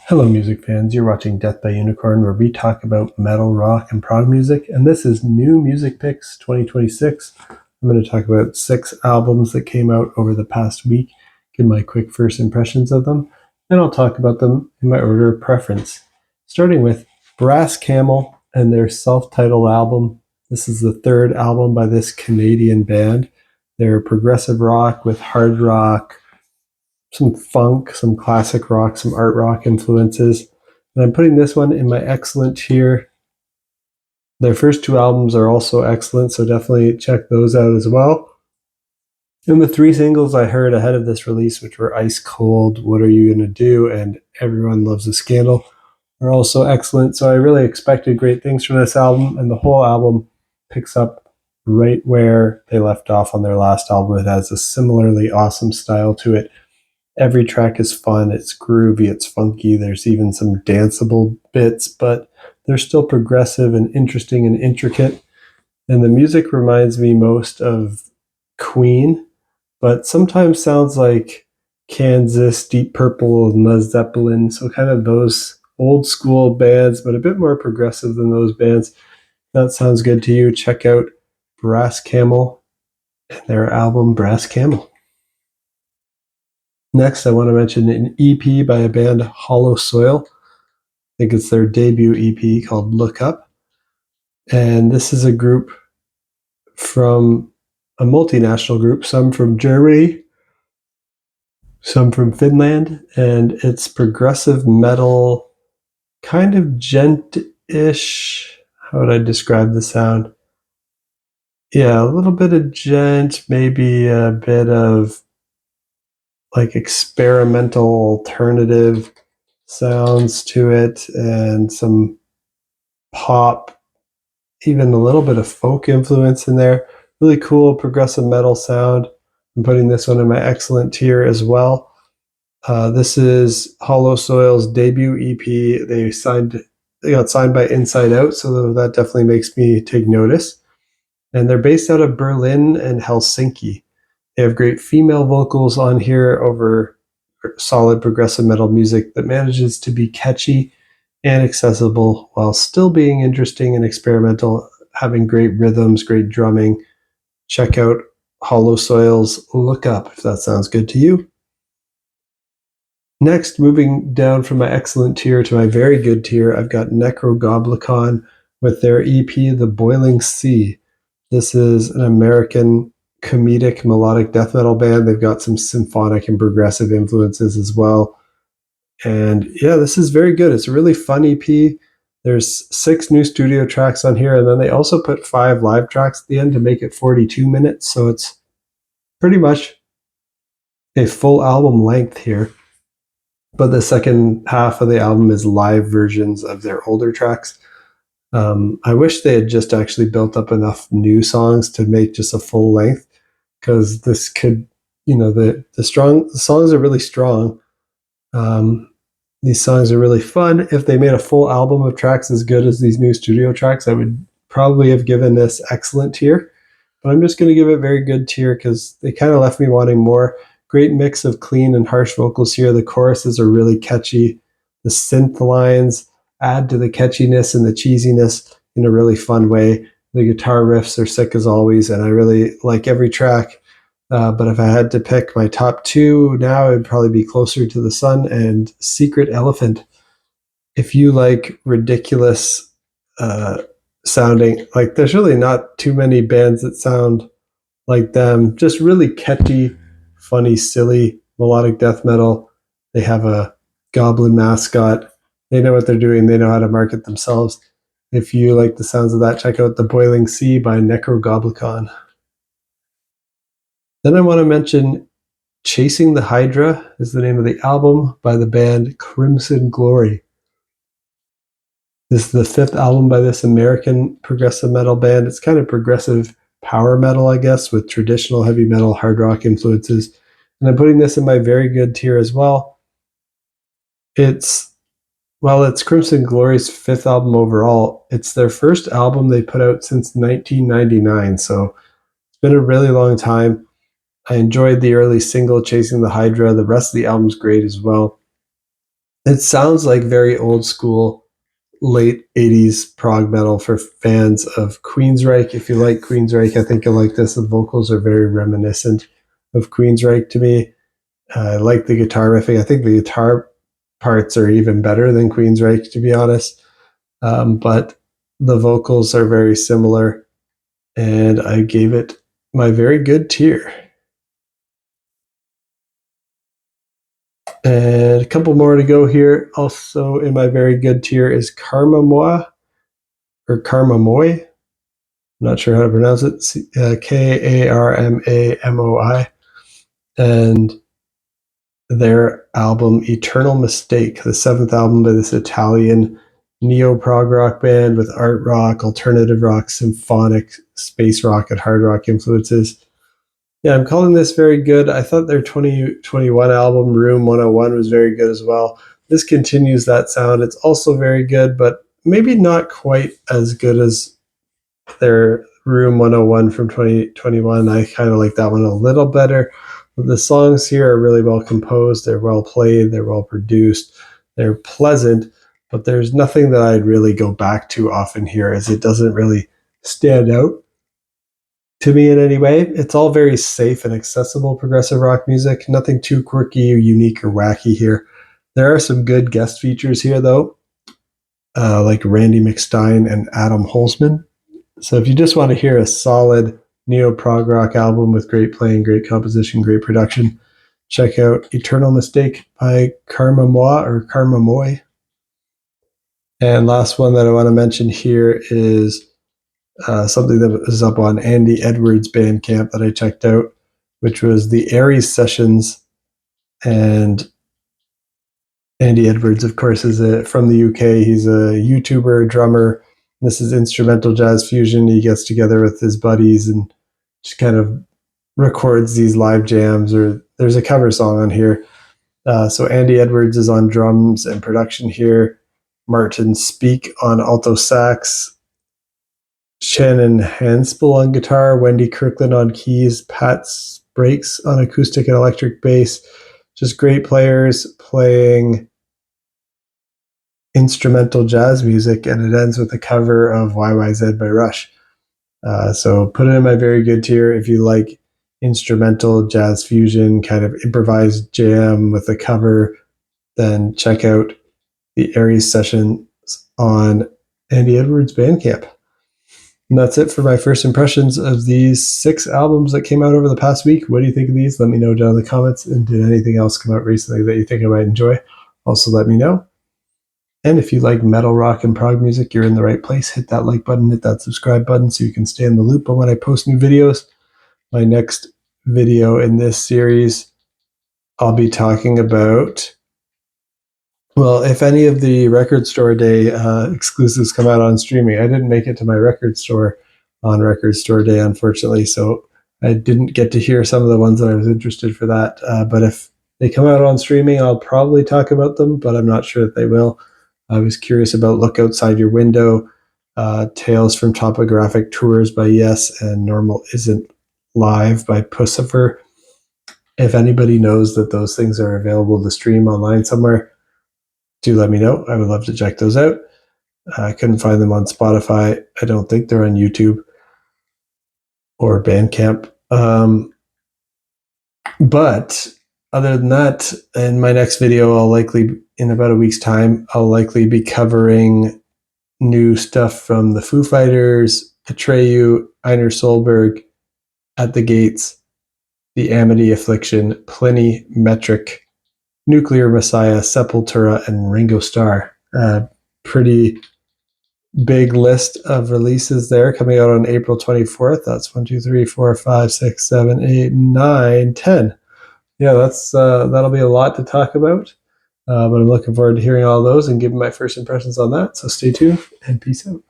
Hello music fans, you're watching Death by Unicorn, where we talk about metal, rock, and prog music, and this is New Music Picks 2026. I'm going to talk about 6 albums that came out over the past week, give my quick first impressions of them, and I'll talk about them in my order of preference. Starting with Brass Camel and their self-titled album. This is the 3rd album by this Canadian band. They're progressive rock with hard rock, some funk, some classic rock, some art rock influences. And I'm putting this one in my excellent tier. Their first 2 albums are also excellent, so definitely check those out as well. And the 3 singles I heard ahead of this release, which were Ice Cold, What Are You Gonna Do, and Everyone Loves a Scandal, are also excellent. So I really expected great things from this album, and the whole album picks up right where they left off on their last album. It has a similarly awesome style to it. Every track is fun, it's groovy, it's funky, there's even some danceable bits, but they're still progressive and interesting and intricate. And the music reminds me most of Queen, but sometimes sounds like Kansas, Deep Purple, and Led Zeppelin, so kind of those old school bands, but a bit more progressive than those bands. If that sounds good to you, check out Brass Camel and their album Brass Camel. Next, I want to mention an EP by a band, Holosoil. I think it's their debut EP called Look Up. And this is a group from a multinational group, some from Germany, some from Finland, and it's progressive metal, kind of gent-ish. How would I describe the sound? Yeah, a little bit of gent, maybe a bit of like experimental alternative sounds to it, and some pop, even a little bit of folk influence in there. Really cool progressive metal sound. I'm putting this one in my excellent tier as well. This is Holosoil's debut EP. They got signed by Inside Out, so that definitely makes me take notice. And they're based out of Berlin and Helsinki. They have great female vocals on here over solid progressive metal music that manages to be catchy and accessible while still being interesting and experimental, having great rhythms, great drumming. Check out Holosoil's Look Up if that sounds good to you. Next, moving down from my excellent tier to my very good tier, I've got Nekrogoblikon with their EP, The Boiling Sea. This is an American comedic melodic death metal band. They've got some symphonic and progressive influences as well. And yeah, this is very good. It's a really fun EP. There's 6 new studio tracks on here, and then they also put 5 live tracks at the end to make it 42 minutes. So it's pretty much a full album length here. But the second half of the album is live versions of their older tracks. I wish they had just actually built up enough new songs to make just a full length, because this could, the songs are really strong. These songs are really fun. If they made a full album of tracks as good as these new studio tracks, I would probably have given this excellent tier. But I'm just going to give it very good tier because they kind of left me wanting more. Great mix of clean and harsh vocals here. The choruses are really catchy. The synth lines add to the catchiness and the cheesiness in a really fun way. The guitar riffs are sick as always, and I really like every track. But if I had to pick my top 2 now, it'd probably be Closer to the Sun and Secret Elephant. If you like ridiculous sounding, like there's really not too many bands that sound like them, just really catchy, funny, silly, melodic death metal. They have a goblin mascot. They know what they're doing. They know how to market themselves. If you like the sounds of that, check out The Boiling Sea by Nekrogoblikon. Then I want to mention Chasing the Hydra is the name of the album by the band Crimson Glory. This is the 5th album by this American progressive metal band. It's kind of progressive power metal, I guess, with traditional heavy metal, hard rock influences. And I'm putting this in my very good tier as well. It's Crimson Glory's 5th album overall. It's their first album they put out since 1999, so it's been a really long time. I enjoyed the early single, Chasing the Hydra. The rest of the album's great as well. It sounds like very old school, late 80s prog metal for fans of Queensryche. If you like Queensryche, I think you'll like this. The vocals are very reminiscent of Queensryche to me. I like the guitar riffing. I think the guitar parts are even better than Queensryche, to be honest. But the vocals are very similar, and I gave it my very good tier. And a couple more to go here. Also in my very good tier is Karmamoi or Karmamoi. I'm not sure how to pronounce it. Karmamoi. And their album Eternal Mistake, the seventh album by this Italian neo-prog rock band with art rock, alternative rock, symphonic, space rock, and hard rock influences. Yeah, I'm calling this very good. I thought their 2021 album, Room 101, was very good as well. This continues that sound. It's also very good, but maybe not quite as good as their Room 101 from 2021. I kind of like that one a little better. But the songs here are really well composed. They're well played. They're well produced. They're pleasant, but there's nothing that I'd really go back to often here, as it doesn't really stand out to me in any way. It's all very safe and accessible progressive rock music. Nothing too quirky or unique or wacky here. There are some good guest features here, though, like Randy McStein and Adam Holzman. So if you just want to hear a solid neo-prog rock album with great playing, great composition, great production, check out Eternal Mistake by Karmamoi. And last one that I want to mention here is something that was up on Andy Edwards' Bandcamp that I checked out, which was the Aries sessions. And Andy Edwards, of course, is from the UK. He's a YouTuber, drummer. This is instrumental jazz fusion. He gets together with his buddies and just kind of records these live jams, or there's a cover song on here. So Andy Edwards is on drums and production here. Martin Speak on alto sax. Shannon Hanspel on guitar. Wendy Kirkland on keys. Pat Brakes on acoustic and electric bass. Just great players playing instrumental jazz music, and it ends with a cover of YYZ by Rush. So put it in my very good tier if you like instrumental jazz fusion, kind of improvised jam with a cover. Then check out the Aries sessions on Andy Edwards' Bandcamp. And that's it for my first impressions of these 6 albums that came out over the past week. What do you think of these? Let me know down in the comments. And did anything else come out recently that you think I might enjoy? Also let me know. And if you like metal, rock, and prog music, you're in the right place. Hit that like button, hit that subscribe button so you can stay in the loop on when I post new videos. My next video in this series, I'll be talking about, well, if any of the Record Store Day exclusives come out on streaming. I didn't make it to my record store on Record Store Day, unfortunately, so I didn't get to hear some of the ones that I was interested for that. But if they come out on streaming, I'll probably talk about them, but I'm not sure that they will. I was curious about Look Outside Your Window, Tales from Topographic Tours by Yes, and Normal Isn't Live by Pussifer. If anybody knows that those things are available to stream online somewhere, do let me know. I would love to check those out. I couldn't find them on Spotify. I don't think they're on YouTube or Bandcamp. But other than that, in my next video, I'll likely, in about a week's time, I'll likely be covering new stuff from the Foo Fighters, Atreyu, Einar Solberg, At the Gates, The Amity Affliction, Pliny, Metric, Nuclear Messiah, Sepultura, and Ringo Starr. Pretty big list of releases there coming out on April 24th. That's 1, 2, 3, 4, 5, 6, 7, 8, 9, 10. Yeah, that'll be a lot to talk about. But I'm looking forward to hearing all those and giving my first impressions on that. So stay tuned and peace out.